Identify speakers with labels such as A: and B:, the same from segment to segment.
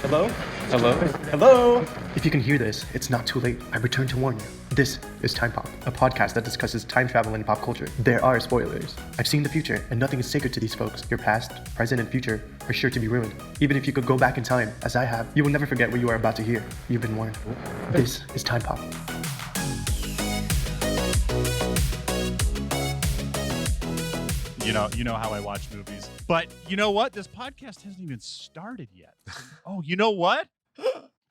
A: Hello?
B: Hello?
A: Hello?
C: If you can hear this, it's not too late. I return to warn you. This is Time Pop, a podcast that discusses time travel and pop culture. There are spoilers. I've seen the future, and nothing is sacred to these folks. Your past, present, and future are sure to be ruined. Even if you could go back in time, as I have, you will never forget what you are about to hear. You've been warned. This is Time Pop.
B: You know how I watch movies. But you know what? This podcast hasn't even started yet. Oh, you know what?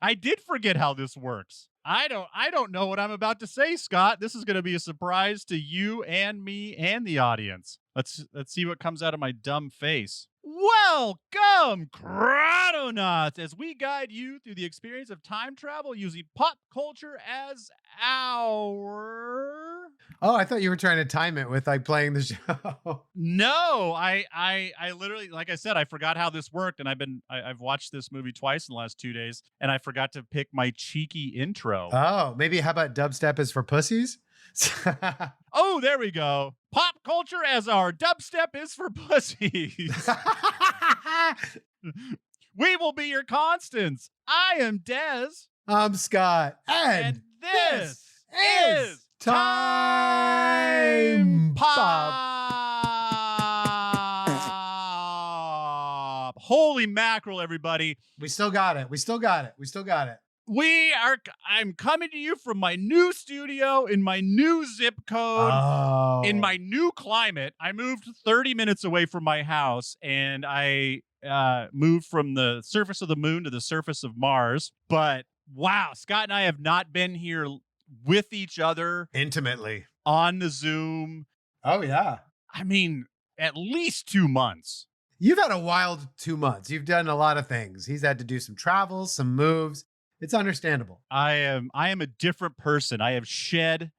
B: I did forget how this works. I don't know what I'm about to say, Scott. This is going to be a surprise to you and me and the audience. Let's see what comes out of my dumb face. Welcome, Chrononauts, as we guide you through the experience of time travel using pop culture as our...
D: Oh, I thought you were trying to time it with like playing the show.
B: No, I literally, like I said, I forgot how this worked, and I've watched this movie twice in the last 2 days, and I forgot to pick my cheeky intro.
D: Oh, maybe how about dubstep is for pussies?
B: Oh, there we go. Pop culture as our dubstep is for pussies. We will be your constants. I am Dez.
D: I'm Scott.
B: And this is
D: Time
B: Pop. Holy mackerel, everybody.
D: We still got it.
B: I'm coming to you from my new studio in my new zip code, in my new climate. I moved 30 minutes away from my house, and I moved from the surface of the moon to the surface of Mars. But wow, Scott and I have not been here with each other
D: intimately
B: on the Zoom.
D: Oh, yeah.
B: I mean, at least 2 months.
D: You've had a wild 2 months. You've done a lot of things. He's had to do some travels, some moves. It's understandable.
B: I am a different person. I have shed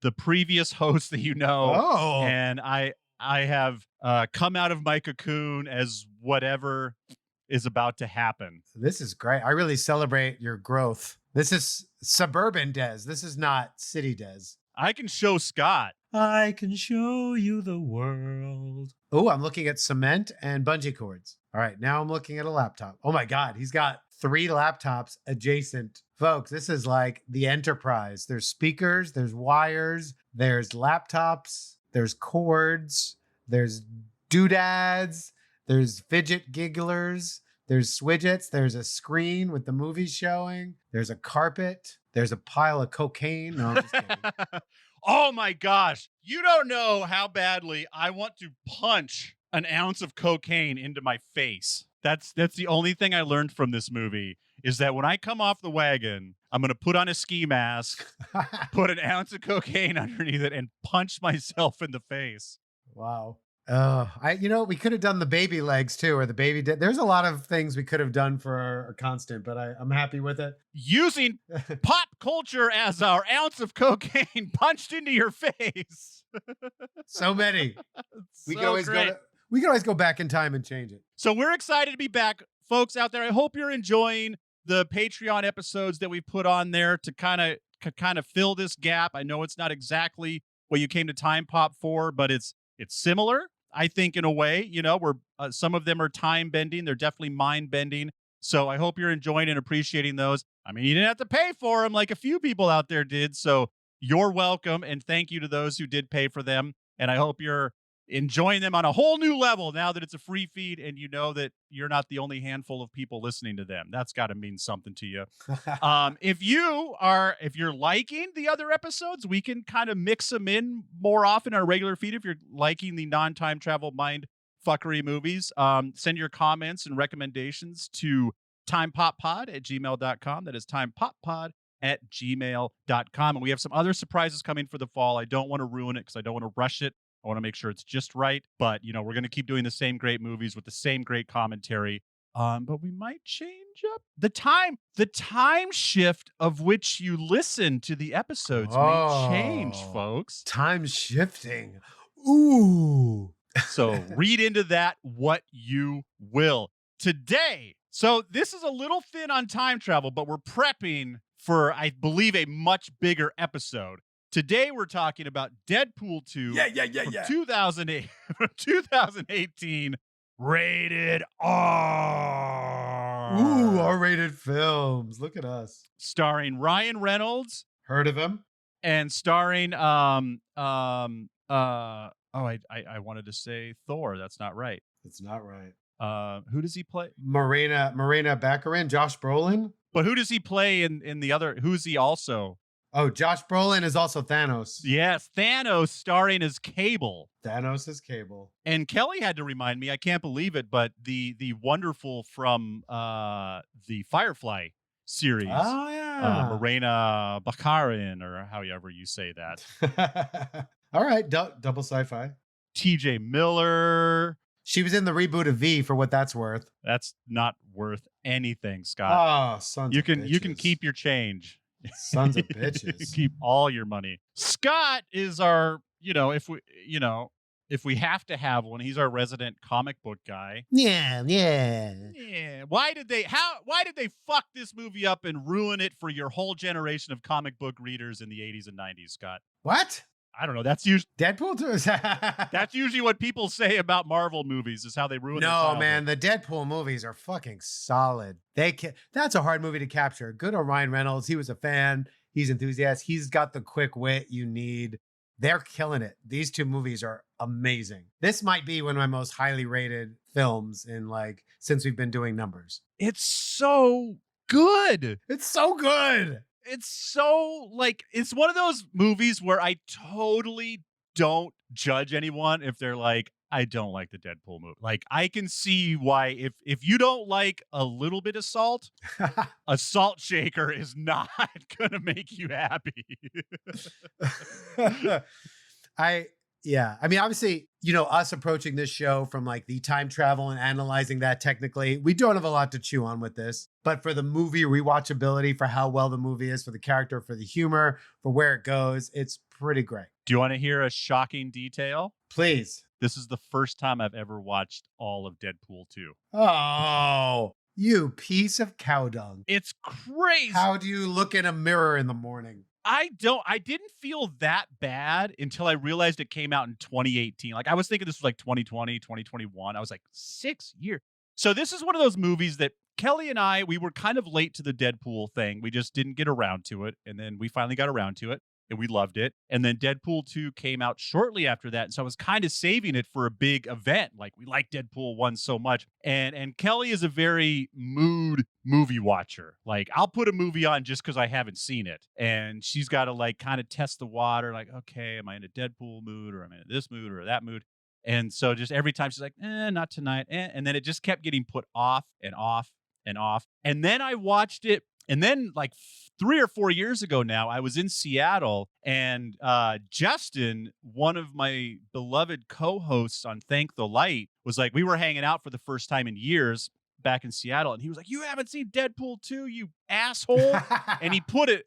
B: the previous host that you know.
D: Oh.
B: And I have come out of my cocoon as whatever is about to happen.
D: This is great. I really celebrate your growth. This is suburban Des. This is not city Des.
B: I can show Scott.
D: I can show you the world. Oh, I'm looking at cement and bungee cords. All right, now I'm looking at a laptop. Oh my God, he's got 3 laptops adjacent. Folks, this is like the Enterprise. There's speakers, there's wires, there's laptops, there's cords, there's doodads, there's fidget gigglers, there's swidgets, there's a screen with the movies showing, there's a carpet, there's a pile of cocaine. No, I'm just kidding.
B: Oh my gosh. You don't know how badly I want to punch an ounce of cocaine into my face. That's the only thing I learned from this movie, is that when I come off the wagon, I'm going to put on a ski mask, put an ounce of cocaine underneath it, and punch myself in the face.
D: Wow. We could have done the baby legs too, or the baby. There's a lot of things we could have done for our constant, but I'm happy with it.
B: Using pop culture as our ounce of cocaine punched into your face.
D: So many. We
B: So
D: could always
B: great.
D: we can always go back in time and change it.
B: So we're excited to be back, folks out there. I hope you're enjoying the Patreon episodes that we put on there to kind of fill this gap. I know it's not exactly what you came to Time Pop for, but it's similar. I think in a way, we're some of them are time bending. They're definitely mind bending. So I hope you're enjoying and appreciating those. I mean, you didn't have to pay for them like a few people out there did. So you're welcome. And thank you to those who did pay for them. And I hope you're enjoying them on a whole new level now that it's a free feed and you know that you're not the only handful of people listening to them. That's got to mean something to you. If you're liking the other episodes, we can kind of mix them in more often on our regular feed. If you're liking the non-time travel mind fuckery movies, send your comments and recommendations to timepoppod@gmail.com. That is timepoppod@gmail.com. And we have some other surprises coming for the fall. I don't want to ruin it because I don't want to rush it. I want to make sure it's just right. But, we're going to keep doing the same great movies with the same great commentary. But we might change up the time shift of which you listen to the episodes may change, folks.
D: Time shifting. Ooh.
B: So read into that what you will. Today, so this is a little thin on time travel, but we're prepping for, I believe, a much bigger episode. Today, we're talking about Deadpool 2 from 2018, Rated R.
D: Ooh, R-rated films. Look at us.
B: Starring Ryan Reynolds
D: Heard of him?
B: and starring I wanted to say Thor. That's not right.
D: That's not right.
B: Who does he play?
D: Marina Baccarin, Josh Brolin.
B: But who does he play in the other? Who's he also?
D: Oh, Josh Brolin is also Thanos.
B: Yes, Thanos starring as Cable.
D: Thanos is Cable.
B: And Kelly had to remind me, I can't believe it, but the wonderful from the Firefly series.
D: Oh, yeah.
B: Morena Baccarin, or however you say that.
D: All right, double sci-fi.
B: TJ Miller.
D: She was in the reboot of V, for what that's worth.
B: That's not worth anything, Scott.
D: Oh, sons
B: you
D: of
B: can
D: bitches.
B: you can keep your change.
D: Sons of
B: You can
D: bitches.
B: keep all your money. Scott is our, if we have to have one, he's our resident comic book guy.
D: Yeah.
B: Yeah. Why did they fuck this movie up and ruin it for your whole generation of comic book readers in the 80s and 90s, Scott?
D: What?
B: I don't know. That's usually
D: Deadpool?
B: that's usually what people say about Marvel movies, is how they ruin their
D: No,
B: childhood.
D: man, the Deadpool movies are fucking solid. That's a hard movie to capture. Good on Ryan Reynolds. He was a fan. He's enthusiastic. He's got the quick wit you need. They're killing it. These two movies are amazing. This might be one of my most highly rated films since we've been doing numbers.
B: It's so good.
D: It's so good.
B: It's so it's one of those movies where I totally don't judge anyone if they're like, I don't like the Deadpool movie. Like, I can see why if you don't like a little bit of salt, a salt shaker is not gonna make you happy.
D: I mean, obviously, us approaching this show from the time travel and analyzing that technically, we don't have a lot to chew on with this. But for the movie rewatchability, for how well the movie is, for the character, for the humor, for where it goes, it's pretty great.
B: Do you want to hear a shocking detail?
D: Please.
B: This is the first time I've ever watched all of Deadpool 2.
D: Oh, you piece of cow dung.
B: It's crazy.
D: How do you look in a mirror in the morning?
B: I didn't feel that bad until I realized it came out in 2018. I was thinking this was 2020, 2021. I was like, 6 years. So this is one of those movies that Kelly and I, we were kind of late to the Deadpool thing. We just didn't get around to it. And then we finally got around to it and we loved it. And then Deadpool 2 came out shortly after that. And so I was kind of saving it for a big event. We like Deadpool 1 so much. And Kelly is a very mood movie watcher. I'll put a movie on just because I haven't seen it. And she's got to kind of test the water. Okay, am I in a Deadpool mood, or am I in this mood or that mood? And so just every time she's like, not tonight. And then it just kept getting put off and off and off. And then I watched it. And then 3 or 4 years ago now, I was in Seattle, and Justin, one of my beloved co-hosts on Thank the Light, was we were hanging out for the first time in years back in Seattle. And he was like, you haven't seen Deadpool 2, you asshole. and he put it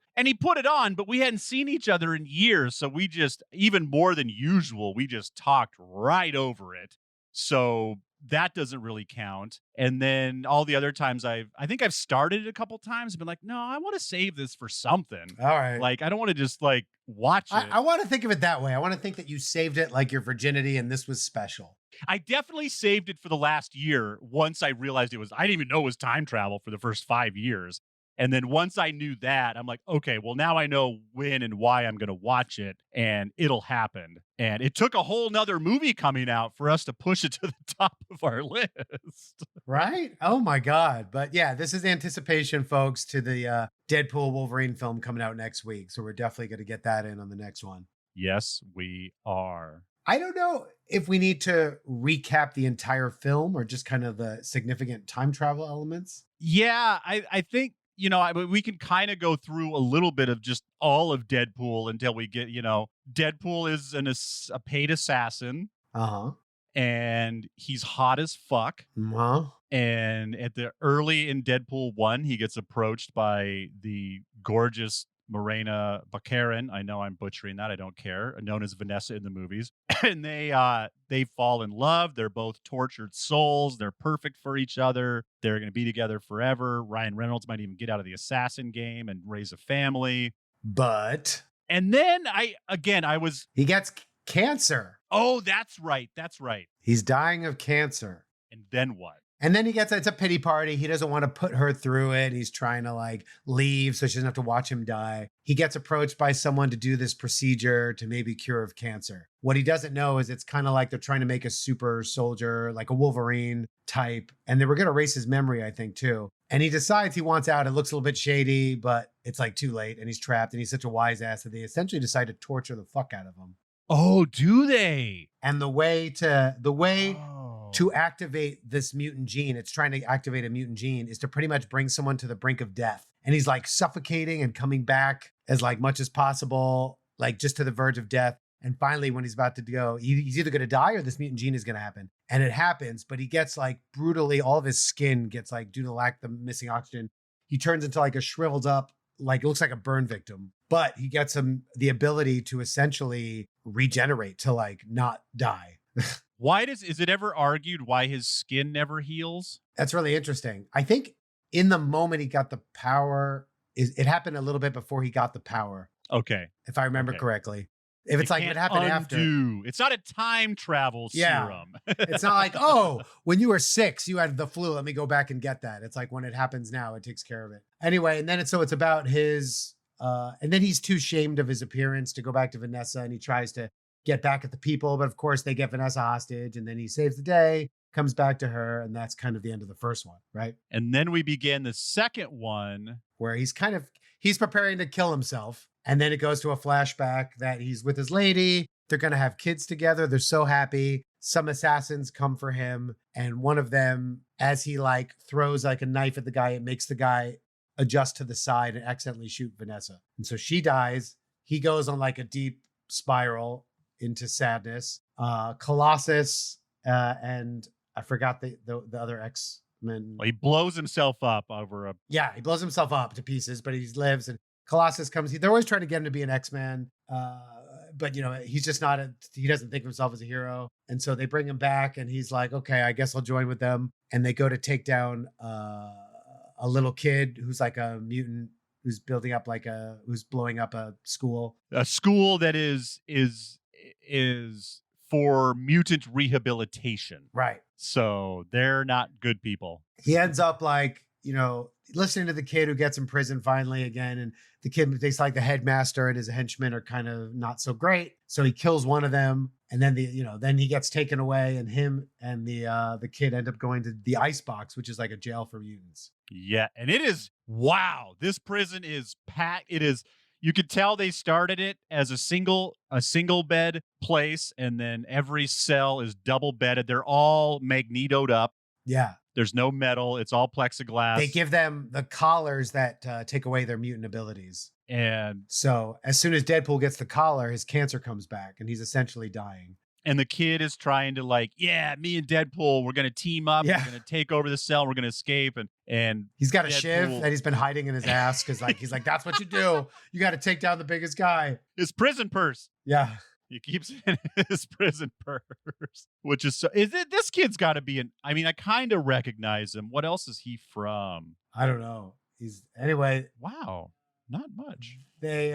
B: on, but we hadn't seen each other in years. So we just, even more than usual, we just talked right over it. So that doesn't really count. And then all the other times I think I've started it a couple times and been like, no, I want to save this for something.
D: All right.
B: I don't want to just watch it.
D: I want to think of it that way. I want to think that you saved it like your virginity and this was special.
B: I definitely saved it for the last year once I realized I didn't even know it was time travel for the first 5 years. And then once I knew that, I'm like, okay, well, now I know when and why I'm going to watch it, and it'll happen. And it took a whole nother movie coming out for us to push it to the top of our list.
D: Right? Oh, my God. But yeah, this is anticipation, folks, to the Deadpool Wolverine film coming out next week. So we're definitely going to get that in on the next one.
B: Yes, we are.
D: I don't know if we need to recap the entire film or just kind of the significant time travel elements.
B: Yeah, I think, we can kind of go through a little bit of just all of Deadpool until we get, Deadpool is a paid assassin.
D: Uh-huh.
B: And he's hot as fuck.
D: Uh-huh.
B: And early in Deadpool 1, he gets approached by the gorgeous Morena Baccarin. I know I'm butchering that. I don't care. Known as Vanessa in the movies. And they fall in love. They're both tortured souls. They're perfect for each other. They're going to be together forever. Ryan Reynolds might even get out of the assassin game and raise a family.
D: But.
B: And then
D: he gets cancer.
B: Oh, that's right. That's right.
D: He's dying of cancer.
B: And then what?
D: And then it's a pity party. He doesn't want to put her through it. He's trying to like leave so she doesn't have to watch him die. He gets approached by someone to do this procedure to maybe cure of cancer. What he doesn't know is it's kind of like they're trying to make a super soldier, like a Wolverine type. And they were going to erase his memory, I think, too. And he decides he wants out. It looks a little bit shady, but it's like too late. And he's trapped. And he's such a wise ass that they essentially decide to torture the fuck out of him.
B: Oh, do they?
D: And the way to activate this mutant gene, it's trying to activate a mutant gene, is to pretty much bring someone to the brink of death. And he's like suffocating and coming back as like much as possible, like just to the verge of death. And finally, when he's about to go, he's either going to die or this mutant gene is going to happen. And it happens, but he gets like brutally, all of his skin gets like, due to the missing oxygen, he turns into like a shriveled up, like it looks like a burn victim. But he gets the ability to essentially regenerate, to like not die.
B: Why is it ever argued why his skin never heals?
D: That's really interesting. I think in the moment he got the power, it happened a little bit before he got the power.
B: Okay.
D: If I remember correctly. If it's like it happened after.
B: It's not a time travel serum.
D: It's not like, oh, when you were 6, you had the flu. Let me go back and get that. It's like when it happens now, it takes care of it. Anyway, and then it's about his, and then he's too shamed of his appearance to go back to Vanessa, and he tries to get back at the people. But of course, they get Vanessa hostage, and then he saves the day, comes back to her, and that's kind of the end of the first one, right?
B: And then we begin the second one,
D: where he's preparing to kill himself. And then it goes to a flashback that he's with his lady. They're going to have kids together. They're so happy. Some assassins come for him. And one of them, as he like throws like a knife at the guy, it makes the guy adjust to the side and accidentally shoot Vanessa. And so she dies. He goes on like a deep spiral into sadness. Colossus and I forgot the other X-Men.
B: Well, he blows himself up over a...
D: Yeah, he blows himself up to pieces, but he lives. And Colossus comes. They're always trying to get him to be an X-Man, but he's just not. He doesn't think of himself as a hero, and so they bring him back, and he's like, "Okay, I guess I'll join with them." And they go to take down a little kid who's like a mutant, who's blowing up a school
B: that is for mutant rehabilitation,
D: right?
B: So they're not good people.
D: He ends up like listening to the kid who gets in prison finally again. And the kid thinks like the headmaster and his henchmen are kind of not so great. So he kills one of them. And then then he gets taken away, and him and the kid end up going to the ice box, which is like a jail for mutants.
B: Yeah. And it is, wow. This prison is packed. It is, you could tell they started it as a single bed place. And then every cell is double bedded. They're all magnetoed up.
D: Yeah.
B: There's no metal. It's all plexiglass.
D: They give them the collars that take away their mutant abilities.
B: And
D: so as soon as Deadpool gets the collar, his cancer comes back and he's essentially dying.
B: And the kid is trying to like, yeah, me and Deadpool, we're going to team up.
D: Yeah.
B: We're going to take over the cell. We're going to escape. And
D: he's got a
B: Deadpool,
D: shiv that he's been hiding in his ass. Cause like, he's like, that's what you do. You got to take down the biggest guy.
B: His prison purse.
D: Yeah.
B: He keeps it in his prison purse, which is so. This kid's got to be I mean, I kind of recognize him. What else is he from?
D: I don't know. Anyway.
B: Wow, not much.
D: They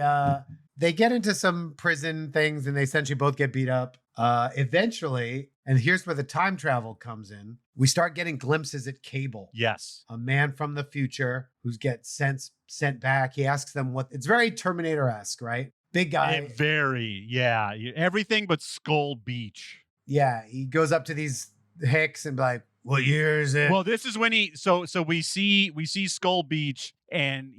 D: get into some prison things, and they essentially both get beat up. Eventually, and here's where the time travel comes in. We start getting glimpses at Cable.
B: Yes,
D: a man from the future who gets sent back. He asks them it's very Terminator-esque, right? Big guy.
B: Yeah. Everything but Skull Beach.
D: Yeah. He goes up to these hicks and be like, what year is it?
B: Well, this is when so we see Skull Beach, and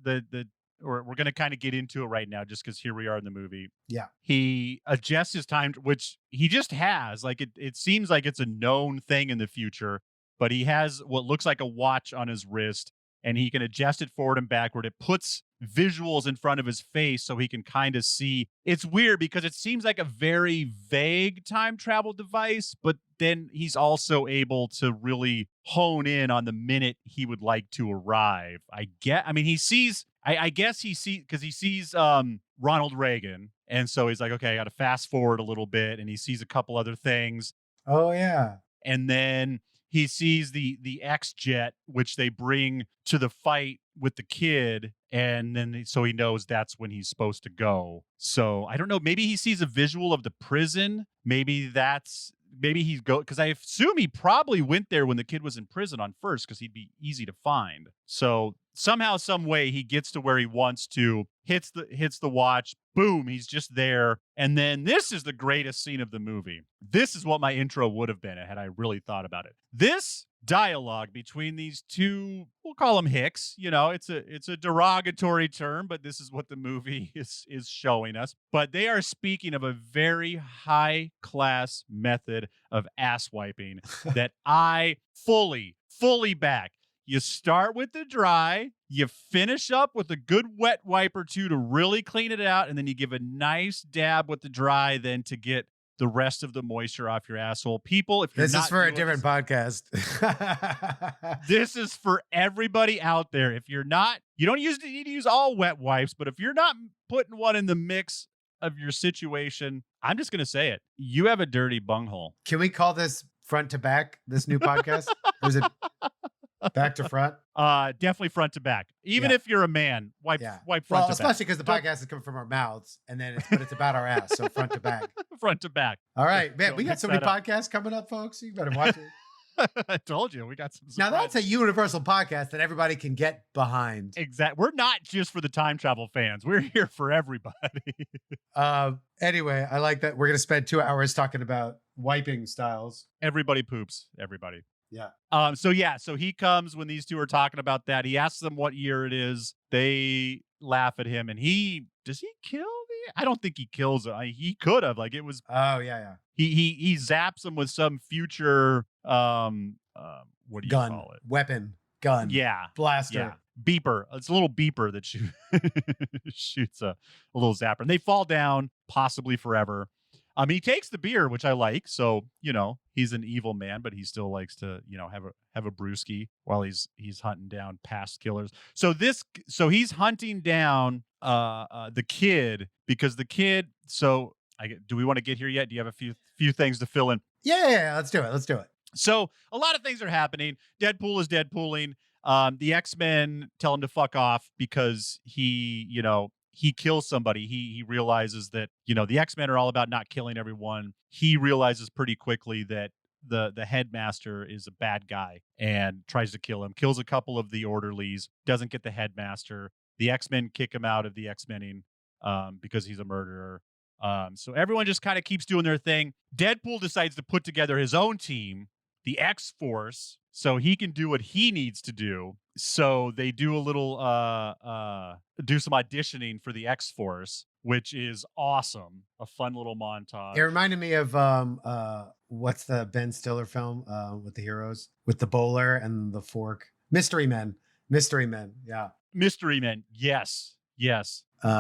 B: we're going to kind of get into it right now just because here we are in the movie.
D: Yeah.
B: He adjusts his time, which he just has. Like it seems like it's a known thing in the future, but he has what looks like a watch on his wrist, and he can adjust it forward and backward. It puts visuals in front of his face so he can kind of see. It's weird because it seems like a very vague time travel device, but then he's also able to really hone in on the minute he would like to arrive. I mean, he sees, I guess he sees, because he sees Ronald Reagan. And so he's like, okay, I got to fast forward a little bit. And he sees a couple other things.
D: Oh, yeah.
B: And then he sees the X-Jet, which they bring to the fight with the kid. And then so he knows that's when he's supposed to go. So I don't know. Maybe he sees a visual of the prison. Maybe that's maybe he's because I assume he probably went there when the kid was in prison on first because he'd be easy to find. So somehow, some way, he gets to where he wants to, hits the watch, boom, he's just there. And then this is the greatest scene of the movie. This is what my intro would have been had I really thought about it. This dialogue between these two, we'll call them hicks, it's a derogatory term, but this is what the movie is showing us. But they are speaking of a very high class method of ass wiping that I fully back. You start with the dry, you finish up with a good wet wipe or two to really clean it out, and then you give a nice dab with the dry then to get the rest of the moisture off your asshole. People, if you're
D: this is for a different podcast.
B: This is for everybody out there. If you're not, you don't need to use all wet wipes, but if you're not putting one in the mix of your situation, I'm just going to say it. You have a dirty bunghole.
D: Can we call this front to back, this new podcast? Or is it back to front?
B: Definitely front to back. Even if you're a man, wipe front to back.
D: Especially because the podcast is coming from our mouths, and then it's about our ass, so front to back.
B: Front to back.
D: All right, man. We got so many podcasts coming up, folks. You better watch it.
B: I told you we got some.
D: Now that's a universal podcast that everybody can get behind.
B: Exactly. We're not just for the time travel fans. We're here for everybody.
D: Anyway, I like that we're gonna spend 2 hours talking about wiping styles.
B: Everybody poops. Everybody.
D: Yeah.
B: So he comes when these two are talking about that. He asks them what year it is. They laugh at him, and does he kill the? I don't think he kills it. He could have. Like it was.
D: Oh yeah.
B: He zaps him with some future what do you call it?
D: Weapon, gun.
B: Yeah,
D: blaster.
B: Yeah. Beeper. It's a little beeper that shoots a little zapper, and they fall down, possibly forever. He takes the beer, which I like. So, he's an evil man, but he still likes to, have a brewski while he's hunting down past killers. So he's hunting down the kid because the kid. So do we want to get here yet? Do you have a few things to fill in?
D: Yeah, let's do it.
B: So a lot of things are happening. Deadpool is Deadpooling. The X-Men tell him to fuck off because he kills somebody. He realizes that, the X-Men are all about not killing everyone. He realizes pretty quickly that the headmaster is a bad guy and tries to kill him, kills a couple of the orderlies, doesn't get the headmaster. The X-Men kick him out of the X-Mening because he's a murderer. So everyone just kind of keeps doing their thing. Deadpool decides to put together his own team, the X-Force, so he can do what he needs to do. So they do a little do some auditioning for the X-Force, which is awesome. A fun little montage.
D: It reminded me of what's the Ben Stiller film with the heroes with the bowler and the fork? Mystery Men. Yeah.
B: Mystery Men. Yes.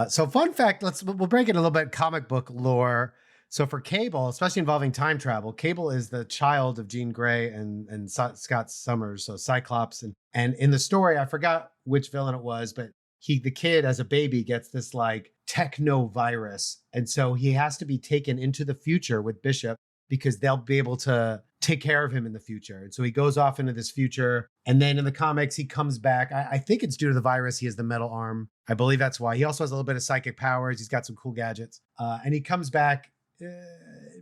D: So fun fact, we'll break it a little bit comic book lore. So for Cable, especially involving time travel, Cable is the child of Jean Grey and Scott Summers, so Cyclops. And in the story, I forgot which villain it was, but the kid as a baby gets this like techno virus. And so he has to be taken into the future with Bishop because they'll be able to take care of him in the future. And so he goes off into this future. And then in the comics, he comes back. I think it's due to the virus. He has the metal arm. I believe that's why. He also has a little bit of psychic powers. He's got some cool gadgets. And he comes back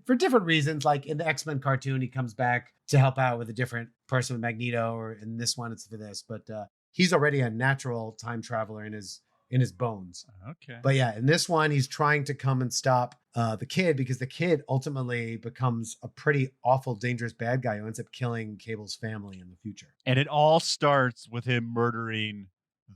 D: for different reasons. Like in the X-Men cartoon, he comes back to help out with a different person with Magneto, or in this one, it's for this. But he's already a natural time traveler in his bones.
B: Okay.
D: But yeah, in this one, he's trying to come and stop the kid because the kid ultimately becomes a pretty awful, dangerous bad guy who ends up killing Cable's family in the future.
B: And it all starts with him murdering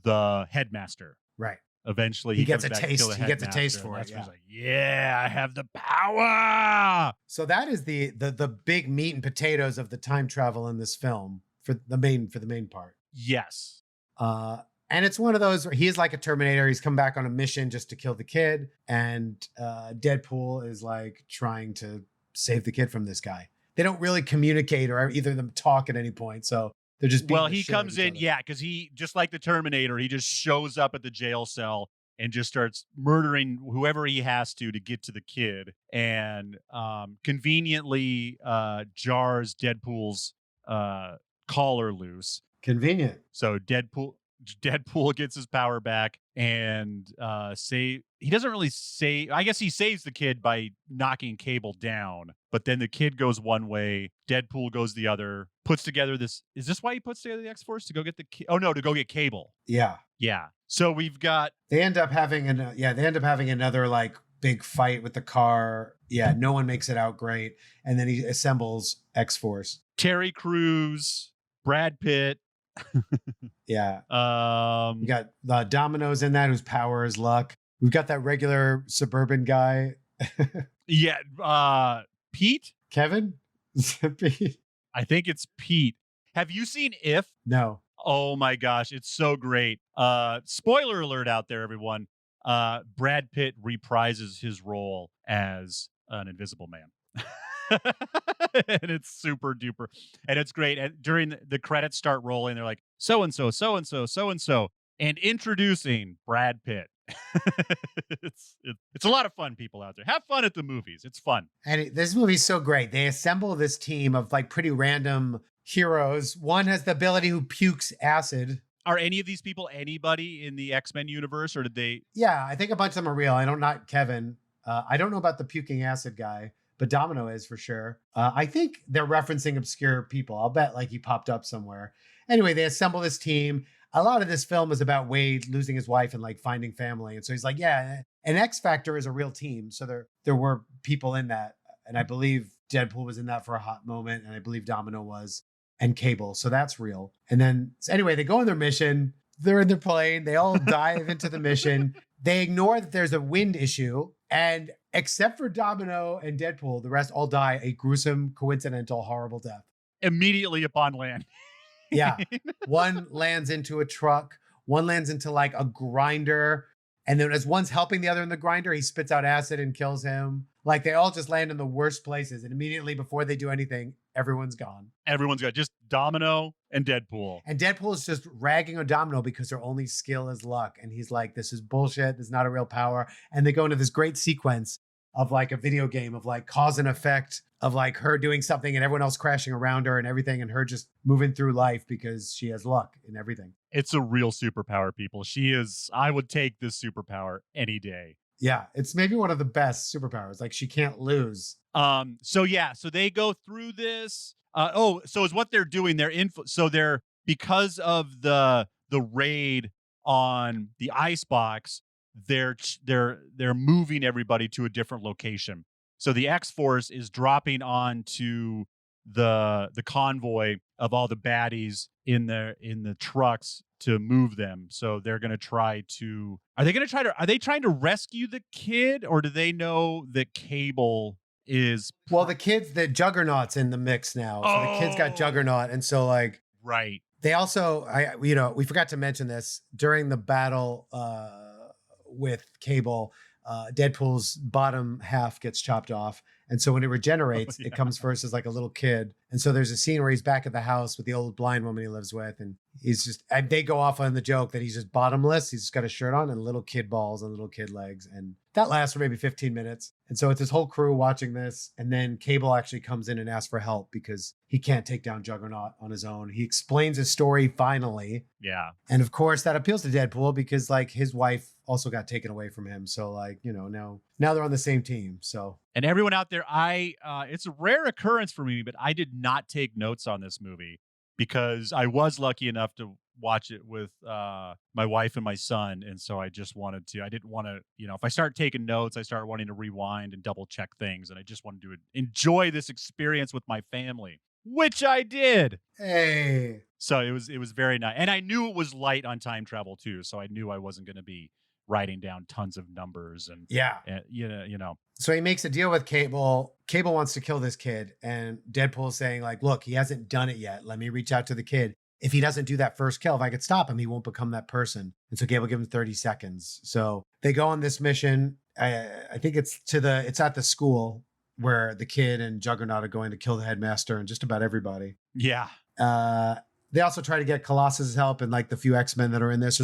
B: the headmaster.
D: Right.
B: Eventually,
D: he gets a taste. He gets a taste for it.
B: He's like, yeah, I have the power.
D: So that is the big meat and potatoes of the time travel in this film for the main part.
B: Yes.
D: And it's one of those where he is like a Terminator. He's come back on a mission just to kill the kid. And Deadpool is like trying to save the kid from this guy. They don't really communicate or either of them talk at any point. So they're just
B: he comes in, because he, just like the Terminator, he just shows up at the jail cell and just starts murdering whoever he has to get to the kid, and conveniently jars Deadpool's collar loose.
D: Convenient.
B: So Deadpool Deadpool gets his power back and he doesn't really say, I guess he saves the kid by knocking Cable down, but then the kid goes one way, Deadpool goes the other, puts together is this why he puts together the X-Force? To go get to go get Cable.
D: Yeah.
B: Yeah. So we've got,
D: they end up having another like big fight with the car. Yeah, no one makes it out great. And then he assembles X-Force.
B: Terry Crews, Brad Pitt.
D: Yeah. We got Domino's in that, whose power is luck. We've got that regular suburban guy.
B: Yeah. Pete?
D: Kevin? Pete?
B: I think it's Pete. Have you seen If?
D: No.
B: Oh my gosh, it's so great. Spoiler alert out there, everyone. Brad Pitt reprises his role as an Invisible Man. And it's super duper. And it's great. And during the credits start rolling, they're like, so-and-so, so-and-so, so-and-so, and introducing Brad Pitt. It's a lot of fun, people out there. Have fun at the movies. It's fun.
D: And this movie's so great. They assemble this team of like pretty random heroes. One has the ability who pukes acid.
B: Are any of these people anybody in the X-Men universe, or did they?
D: Yeah, I think a bunch of them are real. Not Kevin. I don't know about the puking acid guy, but Domino is for sure. I think they're referencing obscure people. I'll bet like he popped up somewhere. Anyway, they assemble this team. A lot of this film is about Wade losing his wife and like finding family. And so he's like, yeah, an X Factor is a real team. So there were people in that. And I believe Deadpool was in that for a hot moment. And I believe Domino was, and Cable. So that's real. And then anyway, they go on their mission. They're in their plane. They all dive into the mission. They ignore that there's a wind issue. And except for Domino and Deadpool, the rest all die a gruesome, coincidental, horrible death.
B: Immediately upon land.
D: Yeah. One lands into a truck. One lands into like a grinder. And then as one's helping the other in the grinder, he spits out acid and kills him. Like they all just land in the worst places. And immediately before they do anything, everyone's gone.
B: Everyone's got just Domino and Deadpool.
D: And Deadpool is just ragging on Domino because their only skill is luck. And he's like, this is bullshit. This is not a real power. And they go into this great sequence of like a video game of like cause and effect of like her doing something and everyone else crashing around her and everything. And her just moving through life because she has luck in everything.
B: It's a real superpower, people. I would take this superpower any day.
D: Yeah, it's maybe one of the best superpowers. Like she can't lose.
B: So they go through this. So is what they're doing. They're because of the raid on the icebox, they're moving everybody to a different location. So the X-Force is dropping onto the convoy of all the baddies in the trucks to move them. So they're going to try to, are they trying to rescue the kid, or do they know that Cable is?
D: Well, the Juggernaut's in the mix now. So the kid's got Juggernaut. And so like,
B: right.
D: They also, we forgot to mention this during the battle with Cable, Deadpool's bottom half gets chopped off. And so when it regenerates, it comes first as like a little kid. And so there's a scene where he's back at the house with the old blind woman he lives with. And they go off on the joke that he's just bottomless. He's just got a shirt on and little kid balls and little kid legs. And that lasts for maybe 15 minutes. And so it's his whole crew watching this. And then Cable actually comes in and asks for help because he can't take down Juggernaut on his own. He explains his story finally.
B: Yeah.
D: And of course that appeals to Deadpool because like his wife also got taken away from him. So like, now they're on the same team. So. And
B: everyone out there, it's a rare occurrence for me, but I did not take notes on this movie because I was lucky enough to watch it with my wife and my son. And so I didn't want to, if I start taking notes, I start wanting to rewind and double check things. And I just wanted to enjoy this experience with my family, which I did.
D: Hey.
B: So it was very nice. And I knew it was light on time travel too. So I knew I wasn't going to be writing down tons of numbers and
D: So he makes a deal with Cable. Cable wants to kill this kid, and Deadpool's saying like, look, he hasn't done it yet. Let me reach out to the kid. If he doesn't do that first kill, if I could stop him, he won't become that person. And so Cable gives him 30 seconds. So they go on this mission. I think it's at the school where the kid and Juggernaut are going to kill the headmaster and just about everybody.
B: Yeah.
D: They also try to get Colossus's help and like the few X-Men that are in this.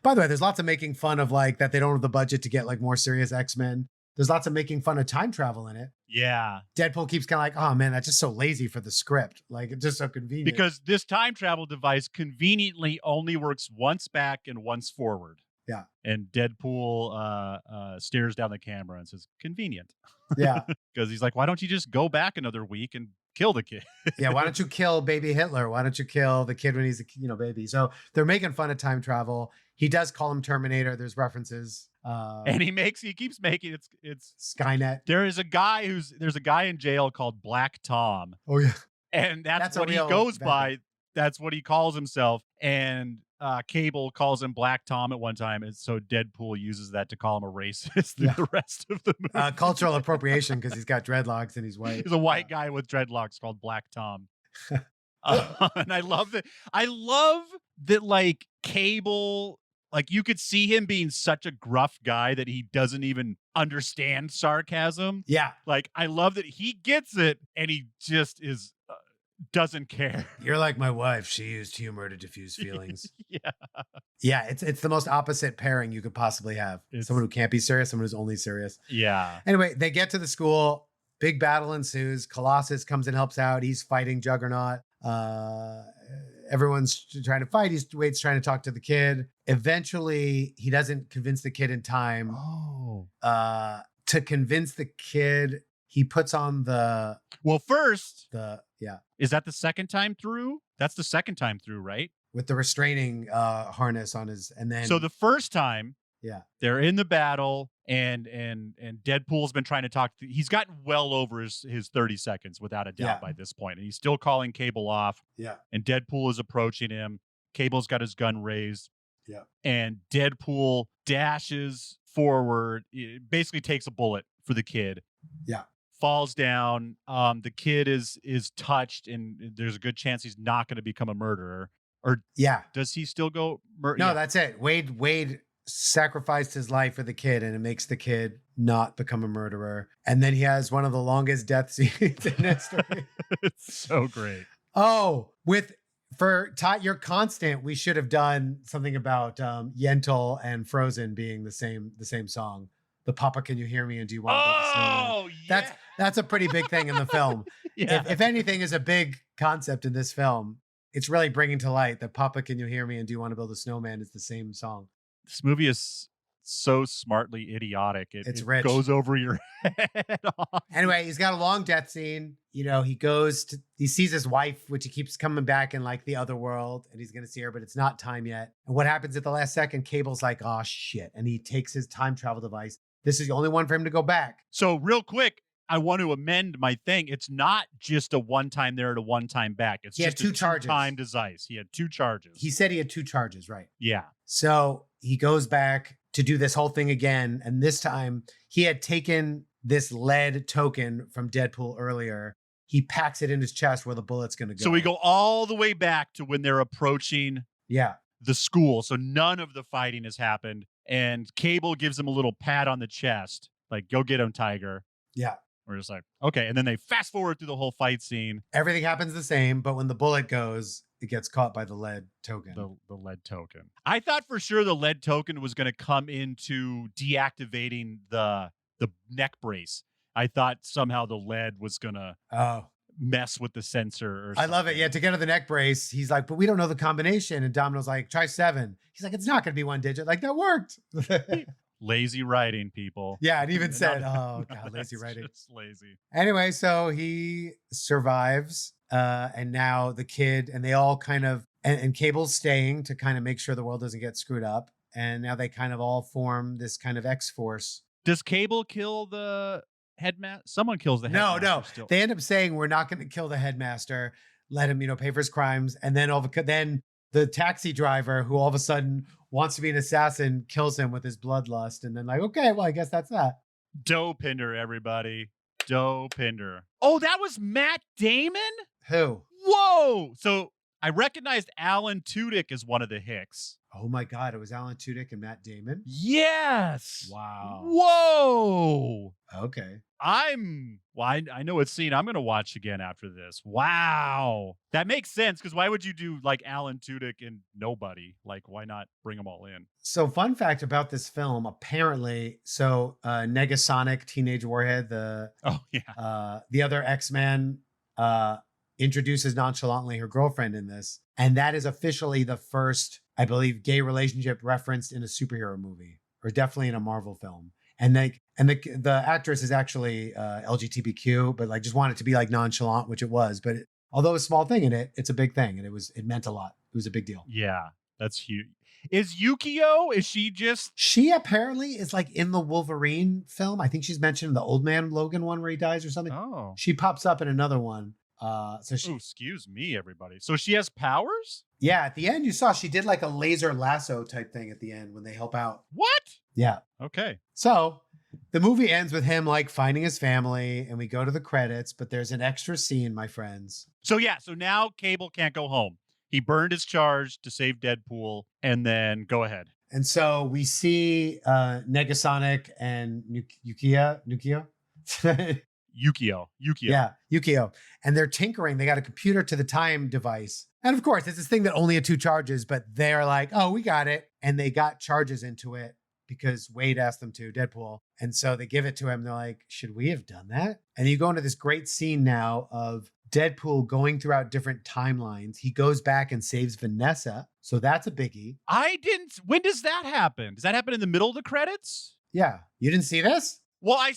D: By the way, there's lots of making fun of like that they don't have the budget to get like more serious X-Men. There's lots of making fun of time travel in it.
B: Yeah.
D: Deadpool keeps kind of like, oh man, that's just so lazy for the script. Like it's just so convenient.
B: Because this time travel device conveniently only works once back and once forward.
D: Yeah.
B: And Deadpool stares down the camera and says, convenient.
D: Yeah.
B: Because he's like, why don't you just go back another week and kill the kid?
D: Yeah. Why don't you kill baby Hitler? Why don't you kill the kid when he's a baby? So they're making fun of time travel. He does call him Terminator. There's references.
B: And he keeps making it's
D: Skynet.
B: There's a guy in jail called Black Tom.
D: Oh yeah.
B: And that's what he goes by. That's what he calls himself. And Cable calls him Black Tom at one time. And so Deadpool uses that to call him a racist through the rest of the movie.
D: Cultural appropriation because he's got dreadlocks and he's white.
B: He's a white guy with dreadlocks called Black Tom. And I love that like Cable, like you could see him being such a gruff guy that he doesn't even understand sarcasm.
D: Yeah.
B: Like I love that he gets it and he just doesn't care.
D: You're like my wife. She used humor to diffuse feelings.
B: Yeah.
D: Yeah. It's the most opposite pairing you could possibly have. Someone who can't be serious, someone who's only serious.
B: Yeah.
D: Anyway, they get to the school. Big battle ensues. Colossus comes and helps out. He's fighting Juggernaut. Everyone's trying to fight. Wade's trying to talk to the kid. Eventually, he doesn't convince the kid in time.
B: Oh.
D: To convince the kid, he puts on the...
B: Well, first...
D: Yeah.
B: Is that the second time through? That's the second time through, right?
D: With the restraining harness on his... And then...
B: So the first time...
D: Yeah.
B: They're in the battle and Deadpool's been trying to talk. He's gotten well over his 30 seconds without a doubt by this point. And he's still calling Cable off.
D: Yeah.
B: And Deadpool is approaching him. Cable's got his gun raised.
D: Yeah.
B: And Deadpool dashes forward, basically takes a bullet for the kid.
D: Yeah.
B: Falls down. The kid is touched and there's a good chance he's not going to become a murderer. Or does he still go
D: No, that's it. Wade sacrificed his life for the kid and it makes the kid not become a murderer. And then he has one of the longest death scenes in history.
B: It's so great.
D: Oh, for your constant, we should have done something about Yentl and Frozen being the same song. The Papa Can You Hear Me and Do You Want to Build a Snowman?
B: Yeah.
D: That's a pretty big thing in the film. If anything is a big concept in this film, it's really bringing to light that Papa Can You Hear Me and Do You Want to Build a Snowman is the same song.
B: This movie is so smartly idiotic. It
D: rich.
B: Goes over your head.
D: Anyway, he's got a long death scene. You know, he sees his wife, which he keeps coming back in like the other world, and he's going to see her, but it's not time yet. And what happens at the last second? Cable's like, oh shit. And he takes his time travel device. This is the only one for him to go back.
B: So real quick, I want to amend my thing. It's not just a one time there and a one time back. It's just
D: two charges.
B: Time device. He had 2 charges.
D: He said he had 2 charges, right?
B: Yeah.
D: So he goes back to do this whole thing again. And this time he had taken this lead token from Deadpool earlier. He packs it in his chest where the bullet's going to go.
B: So we go all the way back to when they're approaching the school. So none of the fighting has happened. And Cable gives him a little pat on the chest. Like, go get him, Tiger.
D: Yeah.
B: We're just like, okay. And then they fast forward through the whole fight scene.
D: Everything happens the same, but when the bullet goes, it gets caught by the lead token.
B: The lead token. I thought for sure the lead token was going to come into deactivating the neck brace. I thought somehow the lead was going to mess with the sensor or something.
D: I love it. Yeah, to get to the neck brace, he's like, but we don't know the combination. And Domino's like, try 7. He's like, it's not going to be 1 digit. Like, that worked.
B: Lazy writing, people.
D: Yeah, it even said, oh, God, lazy writing.
B: Just lazy.
D: Anyway, so he survives. And now the kid, and they all kind of, and Cable's staying to kind of make sure the world doesn't get screwed up. And now they kind of all form this kind of X-Force.
B: Does Cable kill the headmaster? Someone kills the headmaster.
D: No.
B: Still.
D: They end up saying, we're not going to kill the headmaster. Let him, pay for his crimes. And then then the taxi driver, who all of a sudden wants to be an assassin, kills him with his bloodlust. And then like, okay, well, I guess that's that.
B: Dopinder, everybody. Dopinder. Oh, that was Matt Damon?
D: Who?
B: Whoa. So I recognized Alan Tudyk as one of the Hicks.
D: Oh my God, it was Alan Tudyk and Matt Damon?
B: Yes.
D: Wow.
B: Whoa.
D: Okay.
B: I know it's scene I'm going to watch again after this. Wow. That makes sense, because why would you do like Alan Tudyk and nobody? Like, why not bring them all in?
D: So fun fact about this film, apparently, Negasonic, Teenage Warhead, the other X-Men, introduces nonchalantly her girlfriend in this. And that is officially the first, I believe, gay relationship referenced in a superhero movie, or definitely in a Marvel film. And the actress is actually LGBTQ, but like just wanted to be like nonchalant, which it was. But although a small thing in it, it's a big thing, and it meant a lot. It was a big deal.
B: Yeah, that's huge. Is Yukio? Is she just?
D: She apparently is like in the Wolverine film. I think she's mentioned in the Old Man Logan one where he dies or something.
B: Oh,
D: she pops up in another one.
B: Excuse me, everybody. So she has powers?
D: Yeah, at the end you saw she did like a laser lasso type thing at the end when they help out.
B: What?
D: Yeah.
B: Okay.
D: So the movie ends with him like finding his family, and we go to the credits, but there's an extra scene, my friends.
B: So now Cable can't go home. He burned his charge to save Deadpool, and then go ahead.
D: And so we see Negasonic and Yukio. Yeah, Yukio. And they're tinkering. They got a computer to the time device. And of course, it's this thing that only had 2 charges, but they're like, oh, we got it. And they got charges into it because Wade asked them to, Deadpool. And so they give it to him. They're like, should we have done that? And you go into this great scene now of Deadpool going throughout different timelines. He goes back and saves Vanessa. So that's a biggie.
B: When does that happen? Does that happen in the middle of the credits?
D: Yeah. You didn't see this?
B: Well, I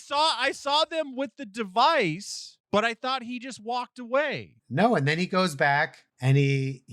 B: saw them with the device, but I thought he just walked away.
D: No, and then he goes back and he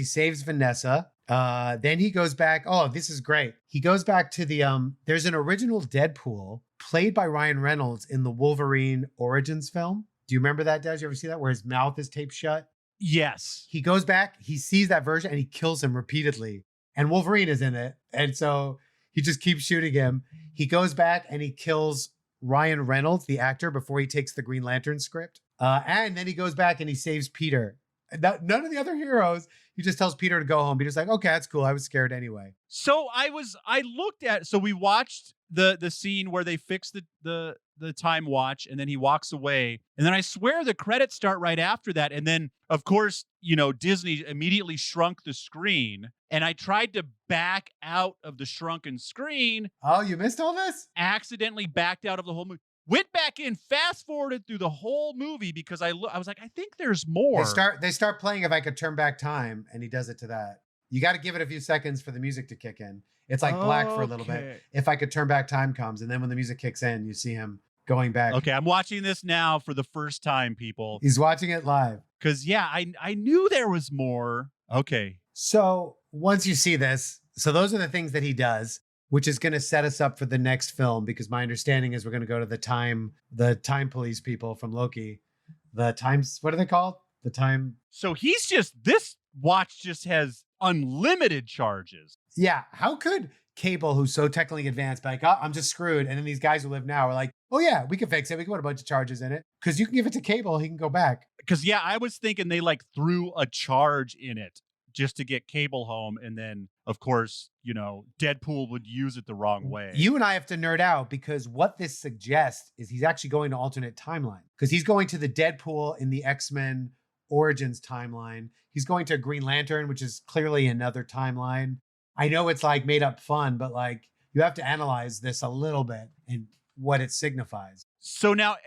D: saves Vanessa. Then he goes back. Oh, this is great. He goes back to the there's an original Deadpool played by Ryan Reynolds in the Wolverine Origins film. Do you remember that, Des? You ever see that where his mouth is taped shut?
B: Yes.
D: He goes back, he sees that version, and he kills him repeatedly. And Wolverine is in it. And so he just keeps shooting him. He goes back and he kills Ryan Reynolds, the actor, before he takes the Green Lantern script. And then he goes back and he saves Peter. None of the other heroes. He just tells Peter to go home. Peter's like, okay, that's cool. I was scared anyway.
B: So we watched the scene where they fix the time watch, and then he walks away. And then I swear the credits start right after that. And then, of course, Disney immediately shrunk the screen. And I tried to back out of the shrunken screen.
D: Oh, you missed all this?
B: Accidentally backed out of the whole movie. Went back in, fast forwarded through the whole movie because I was like, I think there's more.
D: They start playing If I Could Turn Back Time, and he does it to that. You got to give it a few seconds for the music to kick in. It's like black for a little bit. If I Could Turn Back Time comes, and then when the music kicks in, you see him going back.
B: Okay, I'm watching this now for the first time, people.
D: He's watching it live.
B: Because, yeah, I knew there was more. Okay.
D: So once you see this, so those are the things that he does, which is going to set us up for the next film, because my understanding is we're going to go to the time police people from Loki. What are they called?
B: So this watch just has unlimited charges.
D: Yeah. How could Cable, who's so technically advanced, be like, oh, I'm just screwed. And then these guys who live now are like, oh yeah, we can fix it. We can put a bunch of charges in it. Because you can give it to Cable, he can go back.
B: Because yeah, I was thinking they like threw a charge in it just to get Cable home. And then, of course, Deadpool would use it the wrong way.
D: You and I have to nerd out, because what this suggests is he's actually going to alternate timeline. Because he's going to the Deadpool in the X-Men Origins timeline. He's going to Green Lantern, which is clearly another timeline. I know it's like made up fun, but like you have to analyze this a little bit and what it signifies.
B: So now,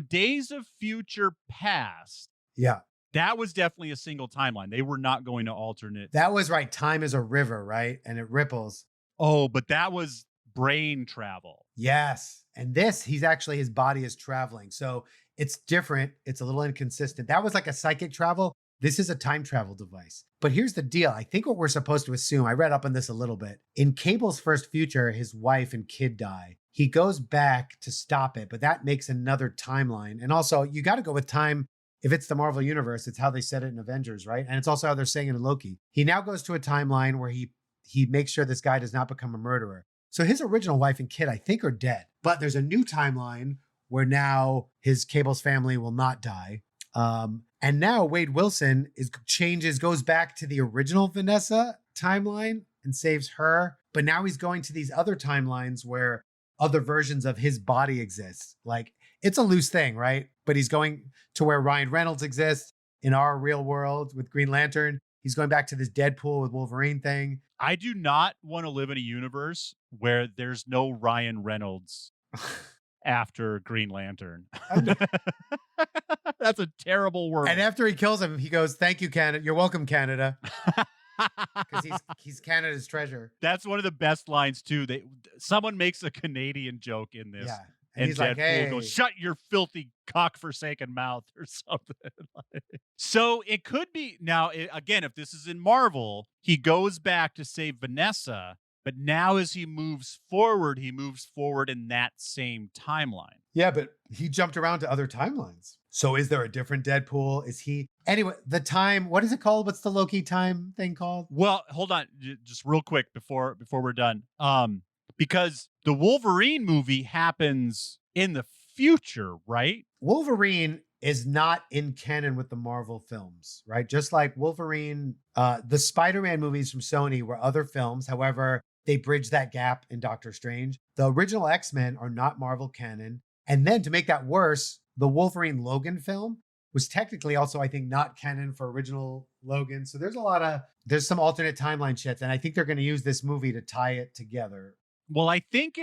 B: Days of Future Past.
D: Yeah.
B: That was definitely a single timeline. They were not going to alternate.
D: That was right. Time is a river, right? And it ripples.
B: Oh, but that was brain travel.
D: Yes. And his body is traveling. So it's different. It's a little inconsistent. That was like a psychic travel. This is a time travel device. But here's the deal. I think what we're supposed to assume, I read up on this a little bit. In Cable's first future, his wife and kid die. He goes back to stop it, but that makes another timeline. And also, you got to go with time. If it's the Marvel Universe, it's how they said it in Avengers, right? And it's also how they're saying it in Loki. He now goes to a timeline where he makes sure this guy does not become a murderer. So his original wife and kid, I think, are dead. But there's a new timeline where now his Cable's family will not die. And now Wade Wilson goes back to the original Vanessa timeline and saves her. But now he's going to these other timelines where other versions of his body exist. Like, it's a loose thing, right? But he's going to where Ryan Reynolds exists in our real world with Green Lantern. He's going back to this Deadpool with Wolverine thing.
B: I do not want to live in a universe where there's no Ryan Reynolds after Green Lantern. That's a terrible world.
D: And after he kills him, he goes, "Thank you, Canada. You're welcome, Canada." Because he's Canada's treasure.
B: That's one of the best lines too. Someone makes a Canadian joke in this.
D: Yeah.
B: And
D: he's
B: Deadpool
D: like, "Hey,
B: goes, shut your filthy cock-forsaken mouth," or something. So it could be, now, again, if this is in Marvel, he goes back to save Vanessa, but now as he moves forward in that same timeline.
D: Yeah, but he jumped around to other timelines. So is there a different Deadpool? Is he... Anyway, the time... What is it called? What's the Loki time thing called?
B: Well, hold on. Just real quick before we're done. Because the Wolverine movie happens in the future, right?
D: Wolverine is not in canon with the Marvel films, right? Just like Wolverine, the Spider-Man movies from Sony were other films. However, they bridge that gap in Doctor Strange. The original X-Men are not Marvel canon. And then to make that worse, the Wolverine Logan film was technically also, I think, not canon for original Logan. So there's some alternate timeline shit. And I think they're going to use this movie to tie it together.
B: Well, I think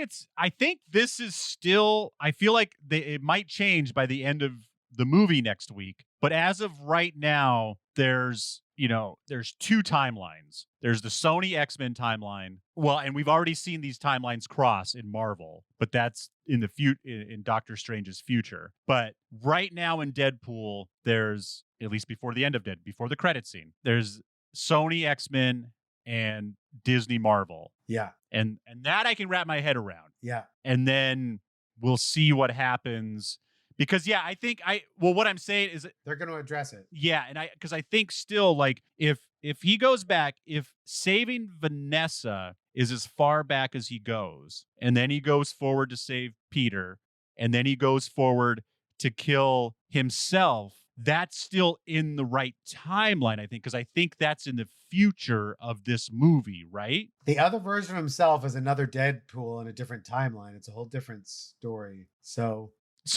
B: this is still, I feel like it might change by the end of the movie next week. But as of right now, there's two timelines. There's the Sony X-Men timeline. Well, and we've already seen these timelines cross in Marvel, but that's in in Doctor Strange's future. But right now in Deadpool, there's, at least before the credit scene, there's Sony X-Men and Disney Marvel.
D: Yeah.
B: And that I can wrap my head around.
D: Yeah.
B: And then we'll see what happens. Because, yeah, I think what I'm saying is
D: they're going to address it.
B: Yeah. And because I think still, like, if he goes back, if saving Vanessa is as far back as he goes, and then he goes forward to save Peter, and then he goes forward to kill himself, that's still in the right timeline, I think, because I think that's in the future of this movie, right?
D: The other version of himself is another Deadpool in a different timeline. It's a whole different story. So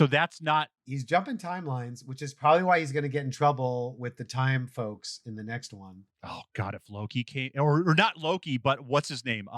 B: that's not...
D: He's jumping timelines, which is probably why he's going to get in trouble with the time folks in the next one.
B: Oh, God, if Loki came... Or not Loki, but what's his name?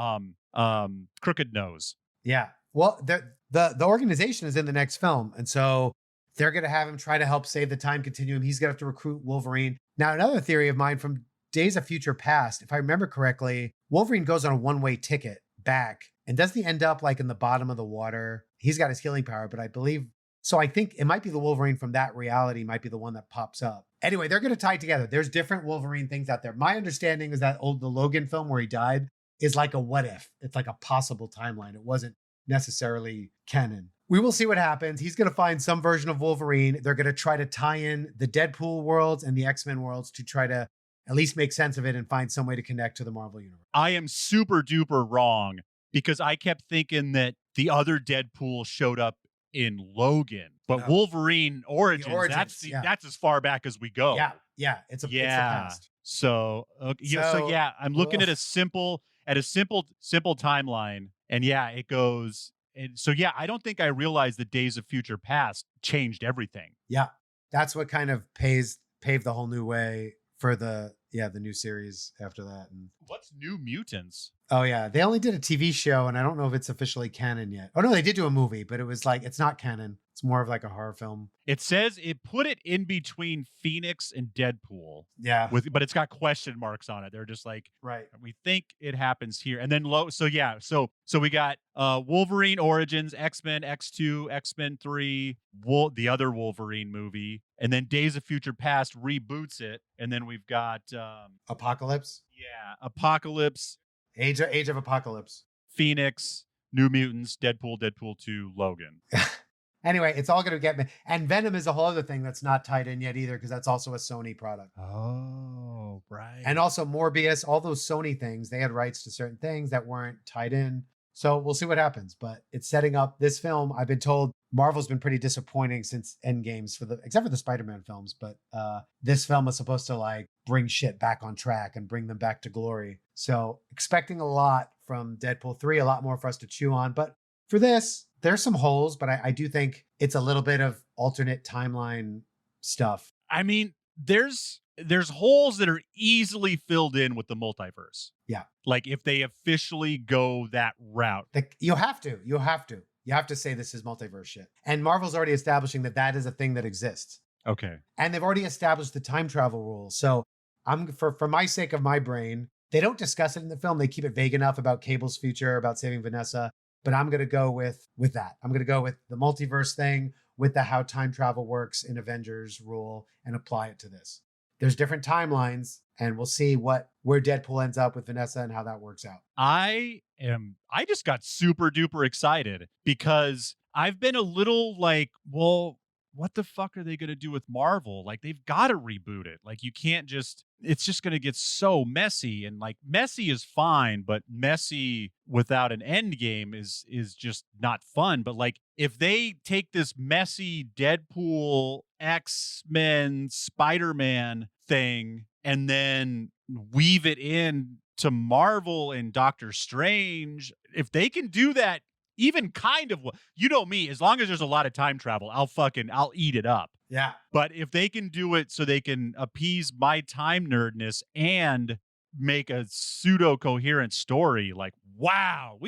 B: Crooked Nose.
D: Yeah. Well, the organization is in the next film, and so they're going to have him try to help save the time continuum. He's going to have to recruit Wolverine. Now, another theory of mine from Days of Future Past, if I remember correctly, Wolverine goes on a one-way ticket back, and doesn't he end up like in the bottom of the water? He's got his healing power, but I believe... So I think it might be the Wolverine from that reality might be the one that pops up. Anyway, they're going to tie it together. There's different Wolverine things out there. My understanding is that the Logan film where he died is like a what if. It's like a possible timeline. It wasn't necessarily canon. We will see what happens. He's going to find some version of Wolverine. They're going to try to tie in the Deadpool worlds and the X-Men worlds to try to at least make sense of it and find some way to connect to the Marvel Universe.
B: I am super duper wrong because I kept thinking that the other Deadpool showed up in Logan, but Wolverine Origins, that's as far back as we go.
D: Yeah, it's a past.
B: So I'm looking at a simple timeline, and it goes. And so I don't think I realized that Days of Future Past changed everything.
D: Yeah, that's what kind of paved the whole new way for the new series after that. And
B: what's New Mutants?
D: Oh yeah, they only did a TV show, and I don't know if it's officially canon yet. Oh no, they did do a movie, but it was like it's not canon. It's more of like a horror film.
B: It says it put it in between Phoenix and Deadpool.
D: Yeah,
B: but it's got question marks on it. They're just like,
D: right.
B: We think it happens here, and then So we got Wolverine Origins, X-Men X2, X-Men 3, the other Wolverine movie, and then Days of Future Past reboots it, and then we've got
D: Apocalypse.
B: Yeah, Apocalypse.
D: Age of Apocalypse.
B: Phoenix, New Mutants, Deadpool, Deadpool 2, Logan.
D: Anyway, it's all going to get me. And Venom is a whole other thing that's not tied in yet either, because that's also a Sony product.
B: Oh, right.
D: And also Morbius, all those Sony things, they had rights to certain things that weren't tied in. So we'll see what happens. But it's setting up this film. I've been told Marvel's been pretty disappointing since Endgames except for the Spider-Man films, but this film was supposed to like bring shit back on track and bring them back to glory. So expecting a lot from Deadpool 3, a lot more for us to chew on. But for this, there's some holes, but I do think it's a little bit of alternate timeline stuff.
B: I mean, there's holes that are easily filled in with the multiverse.
D: Yeah.
B: Like if they officially go that route.
D: You have to say this is multiverse shit. And Marvel's already establishing that is a thing that exists.
B: Okay.
D: And they've already established the time travel rules. So I'm for my sake of my brain, they don't discuss it in the film. They keep it vague enough about Cable's future, about saving Vanessa. But I'm going to go with that. I'm going to go with the multiverse thing, with the how time travel works in Avengers rule, and apply it to this. There's different timelines, and we'll see where Deadpool ends up with Vanessa and how that works out.
B: I just got super duper excited because I've been a little like, well, what the fuck are they going to do with Marvel? Like, they've got to reboot it. Like, you can't it's just going to get so messy. And like, messy is fine, but messy without an end game is just not fun. But like, if they take this messy Deadpool, X-Men, Spider-Man thing and then weave it in to Marvel and Doctor Strange, if they can do that, even kind of, you know me, as long as there's a lot of time travel, I'll eat it up.
D: Yeah.
B: But if they can do it so they can appease my time nerdness and make a pseudo coherent story, like, wow,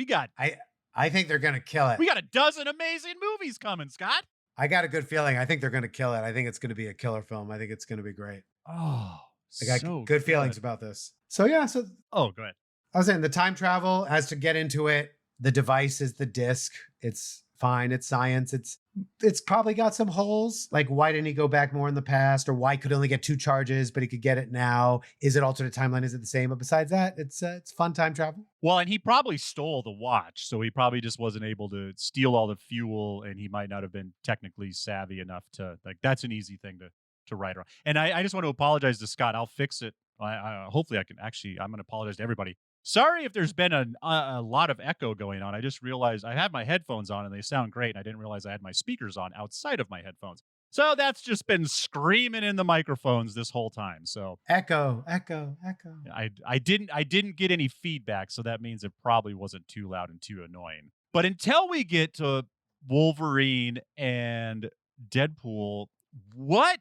D: I think they're going to kill it.
B: We got a dozen amazing movies coming, Scott.
D: I got a good feeling. I think they're going to kill it. I think it's going to be a killer film. I think it's going to be great.
B: Oh,
D: I got good feelings about this. So yeah.
B: Oh, go ahead.
D: I was saying the time travel has to get into it. The device is the disc. It's fine. It's science. It's probably got some holes. Like, why didn't he go back more in the past? Or why could he only get 2 charges, but he could get it now? Is it alternate timeline? Is it the same? But besides that, it's fun time travel.
B: Well, and he probably stole the watch, so he probably just wasn't able to steal all the fuel, and he might not have been technically savvy enough to, like, that's an easy thing to write around. And I just want to apologize to Scott. I'll fix it. Hopefully I can I'm going to apologize to everybody. Sorry if there's been a lot of echo going on. I just realized I have my headphones on and they sound great. And I didn't realize I had my speakers on outside of my headphones. So that's just been screaming in the microphones this whole time. So
D: echo.
B: I didn't get any feedback. So that means it probably wasn't too loud and too annoying. But until we get to Wolverine and Deadpool, what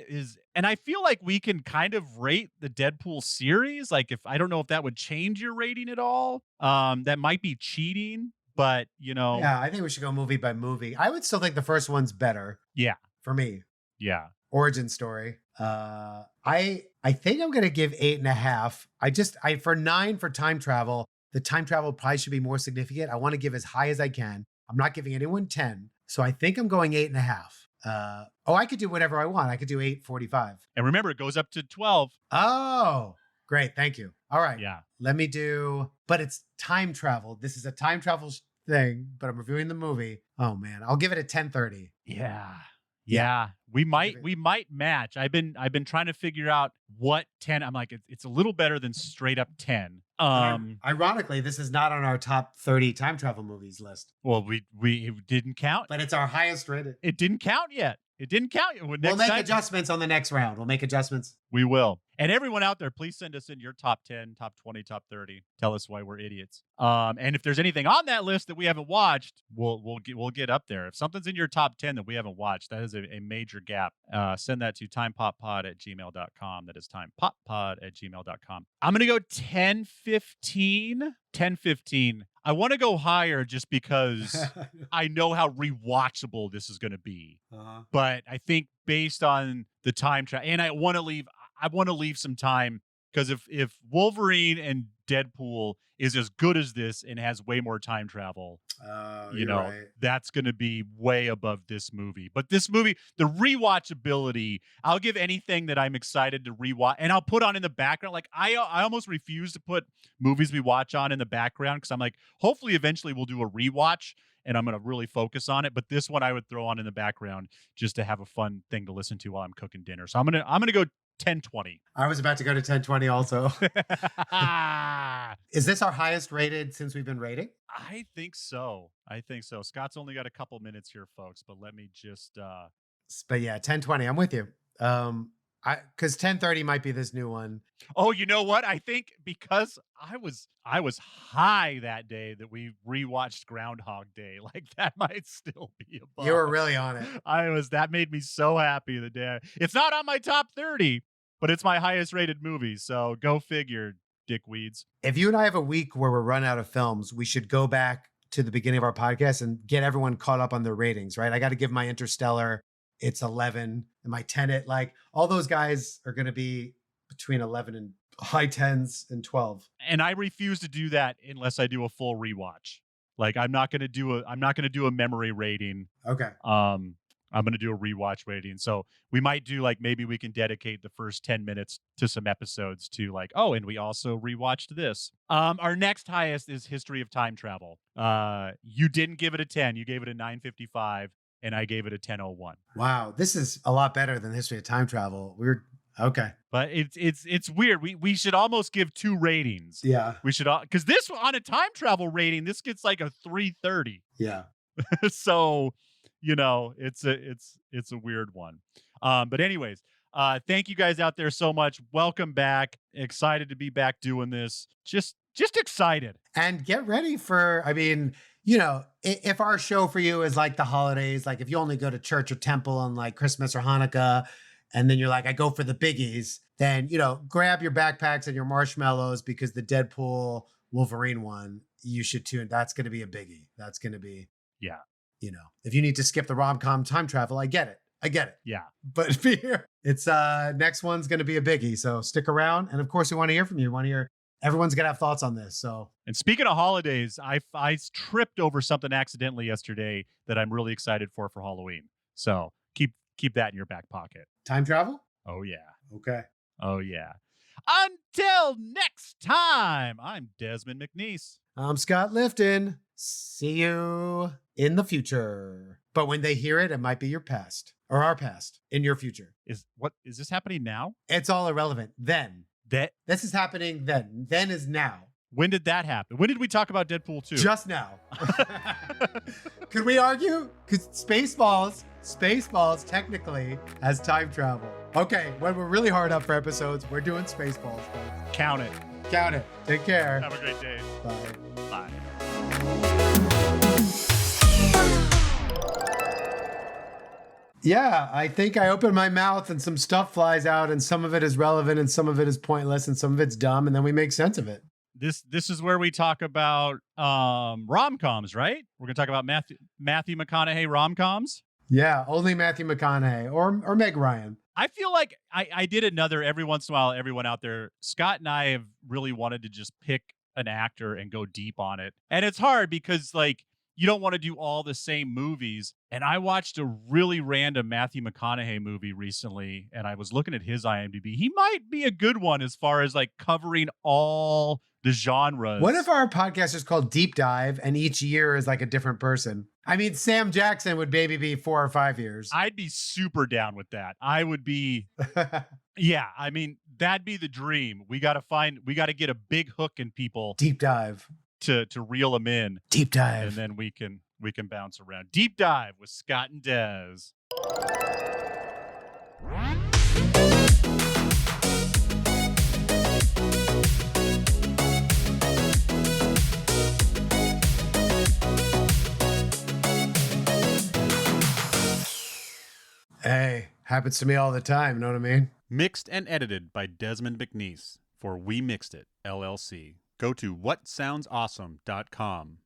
B: is, and I feel like we can kind of rate the Deadpool series. Like, if I don't know if that would change your rating at all. That might be cheating, but
D: Yeah, I think we should go movie by movie. I would still think the first one's better.
B: Yeah.
D: For me.
B: Yeah.
D: Origin story. I think I'm gonna give 8.5. For 9 for time travel, the time travel probably should be more significant. I want to give as high as I can. I'm not giving anyone 10. So I think I'm going 8.5. I could do whatever I want. I could do 8.45.
B: And remember, it goes up to 12.
D: Oh, great. Thank you. All right.
B: Yeah.
D: Let me but it's time travel. This is a time travel thing, but I'm reviewing the movie. Oh man, I'll give it a 10.30.
B: Yeah. We might match. I've been trying to figure out what 10. I'm like, it's a little better than straight up 10.
D: Ironically, this is not on our top 30 time travel movies list.
B: Well, we didn't count,
D: but it's our highest rated.
B: It didn't count yet.
D: We'll make adjustments on the next round. We'll make adjustments.
B: We will. And everyone out there, please send us in your top 10, top 20, top 30. Tell us why we're idiots. And if there's anything on that list that we haven't watched, we'll get up there. If something's in your top 10 that we haven't watched, that is a major gap. Send that to timepoppod@gmail.com. That is timepoppod@gmail.com. I'm going to go 10-15. 10-15. I want to go higher just because I know how rewatchable this is going to be. But I think based on the time travel, and I want to leave some time, because if Wolverine and Deadpool is as good as this and has way more time travel,
D: right.
B: That's going to be way above this movie. But this movie, the rewatchability, I'll give anything that I'm excited to rewatch, and I'll put on in the background. Like, I almost refuse to put movies we watch on in the background, because I'm like, hopefully eventually we'll do a rewatch and I'm going to really focus on it. But this one I would throw on in the background just to have a fun thing to listen to while I'm cooking dinner. So I'm going to go 1020.
D: I was about to go to 1020 also. Is this our highest rated since we've been rating?
B: I think so. Scott's only got a couple minutes here, folks, but let me just
D: But yeah, 1020. I'm with you. Because 1030 might be this new one.
B: Oh, you know what? I think because I was high that day that we rewatched Groundhog Day. Like that might still be a
D: You were really on it.
B: That made me so happy the day. It's not on my top 30, but it's my highest rated movie. So go figure, dickweeds.
D: If you and I have a week where we're run out of films, we should go back to the beginning of our podcast and get everyone caught up on their ratings, right? I got to give my Interstellar, it's 11, and my Tenet, like all those guys are going to be between 11 and high 10s and 12.
B: And I refuse to do that unless I do a full rewatch. Like I'm not going to do a memory rating.
D: Okay.
B: I'm going to do a rewatch rating. So we might do like, maybe we can dedicate the first 10 minutes to some episodes to like, oh, and we also rewatched this. Our next highest is History of Time Travel. You didn't give it a 10. You gave it a 955 and I gave it a 1001.
D: Wow. This is a lot better than History of Time Travel. We're okay.
B: But it's weird. We should almost give 2 ratings.
D: Yeah.
B: We should, because this on a time travel rating, this gets like a 330.
D: Yeah.
B: So, you know, it's a weird one. But anyways, thank you guys out there so much. Welcome back. Excited to be back doing this. Just excited.
D: And get ready for, I mean, you know, if our show for you is like the holidays, like if you only go to church or temple on like Christmas or Hanukkah, and then you're like, I go for the biggies, then, you know, grab your backpacks and your marshmallows because the Deadpool Wolverine one, you should tune. That's going to be a biggie. That's going to be,
B: Yeah.
D: You know, if you need to skip the rom-com time travel, I get it.
B: Yeah.
D: But here, it's next one's going to be a biggie. So stick around. And of course, we want to hear from you. We want to hear, everyone's going to have thoughts on this. So,
B: and speaking of holidays, I tripped over something accidentally yesterday that I'm really excited for Halloween. So keep that in your back pocket.
D: Time travel?
B: Oh yeah.
D: Okay.
B: Oh yeah. Until next time, I'm Desmond McNeese.
D: I'm Scott Lifton. See you in the future. But when they hear it, it might be your past or our past in your future.
B: Is this happening now?
D: It's all irrelevant. Then. This is happening then. Then is now.
B: When did that happen? When did we talk about Deadpool 2?
D: Just now. Could we argue? Because Spaceballs technically has time travel. Okay, when we're really hard up for episodes, we're doing Spaceballs.
B: Count it.
D: Count it. Take care.
B: Have a great day.
D: Bye.
B: Bye.
D: Yeah, I think I open my mouth and some stuff flies out and some of it is relevant and some of it is pointless and some of it's dumb and then we make sense of it.
B: This is where we talk about rom-coms, right? We're going to talk about Matthew McConaughey rom-coms.
D: Yeah, only Matthew McConaughey or Meg Ryan.
B: I feel like I did another every once in a while. Everyone out there, Scott and I have really wanted to just pick an actor and go deep on it. And it's hard because like you don't want to do all the same movies. And I watched a really random Matthew McConaughey movie recently, and I was looking at his IMDb. He might be a good one as far as like covering all the genres.
D: What if our podcast is called Deep Dive and each year is like a different person? I mean, Sam Jackson would maybe be 4 or 5 years.
B: I'd be super down with that. I would be. Yeah, I mean, that'd be the dream. We got to get a big hook in people.
D: Deep Dive.
B: To reel them in.
D: Deep Dive.
B: And then we can bounce around. Deep Dive with Scott and Des.
D: Hey, happens to me all the time, know what I mean?
B: Mixed and edited by Desmond McNeese for We Mixed It, LLC. Go to whatsoundsawesome.com.